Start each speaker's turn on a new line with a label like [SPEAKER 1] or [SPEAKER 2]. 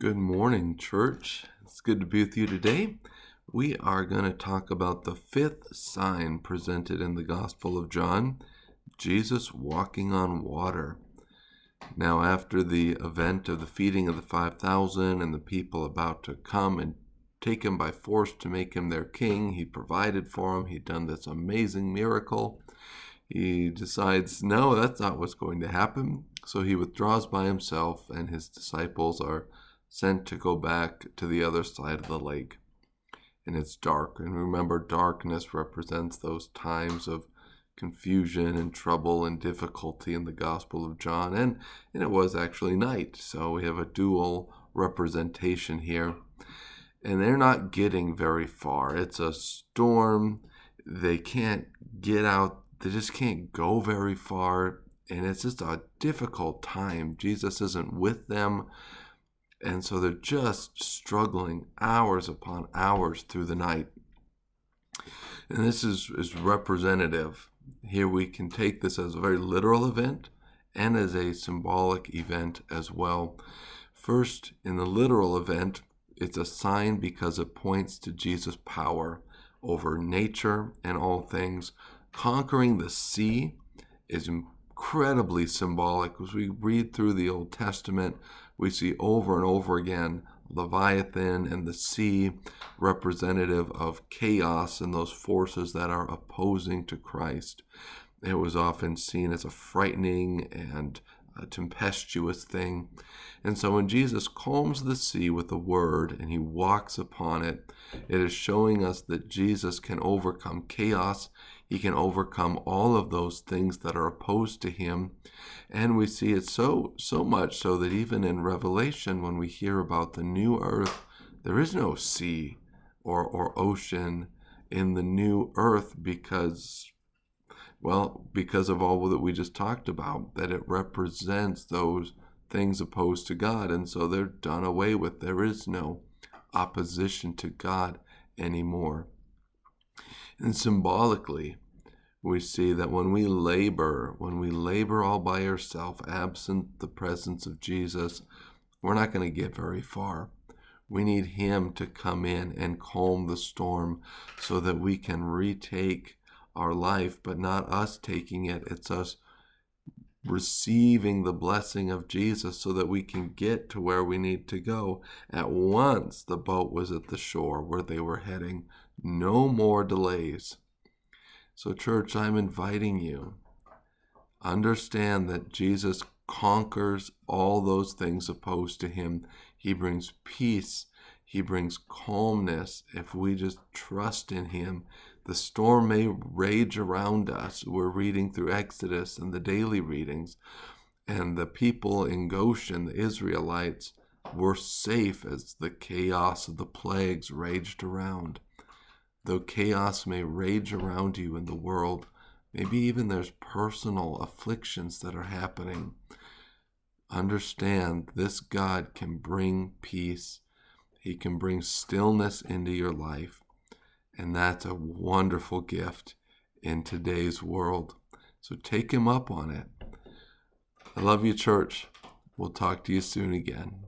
[SPEAKER 1] Good morning, church. It's good to be with you today. We are going to talk about the fifth sign presented in the Gospel of John, Jesus walking on water. Now, after the event of the feeding of the 5,000 and the people about to come and take him by force to make him their king, he provided for them. He'd done this amazing miracle. He decides, no, that's not what's going to happen. So he withdraws by himself, and his disciples are sent to go back to the other side of the lake. And it's dark. And remember, darkness represents those times of confusion and trouble and difficulty in the Gospel of John. And it was actually night. So we have a dual representation here. And they're not getting very far. It's a storm. They can't get out. They just can't go very far. And it's just a difficult time. Jesus isn't with them. And so they're just struggling hours upon hours through the night. And this is representative. Here we can take this as a very literal event and as a symbolic event as well. First, in the literal event, it's a sign because it points to Jesus' power over nature and all things. Conquering the sea is incredibly symbolic. As we read through the Old Testament, we see over and over again Leviathan and the sea representative of chaos and those forces that are opposing to Christ. It was often seen as a frightening and a tempestuous thing. And so when Jesus calms the sea with a word and he walks upon it, it is showing us that Jesus can overcome chaos. He can overcome all of those things that are opposed to him. And we see it so much so that even in Revelation, when we hear about the new earth, there is no sea or ocean in the new earth because of all that we just talked about, that it represents those things opposed to God. And so they're done away with. There is no opposition to God anymore. And symbolically, we see that when we labor all by ourselves, absent the presence of Jesus, we're not going to get very far. We need him to come in and calm the storm so that we can retake our life, but not us taking it. It's us receiving the blessing of Jesus so that we can get to where we need to go. At once, the boat was at the shore where they were heading. No more delays. So, church, I'm inviting you. Understand that Jesus conquers all those things opposed to him. He brings peace. He brings calmness if we just trust in him. The storm may rage around us. We're reading through Exodus and the daily readings. And the people in Goshen, the Israelites, were safe as the chaos of the plagues raged around. Though chaos may rage around you in the world, maybe even there's personal afflictions that are happening, understand this God can bring peace. He can bring stillness into your life. And that's a wonderful gift in today's world. So take him up on it. I love you, church. We'll talk to you soon again.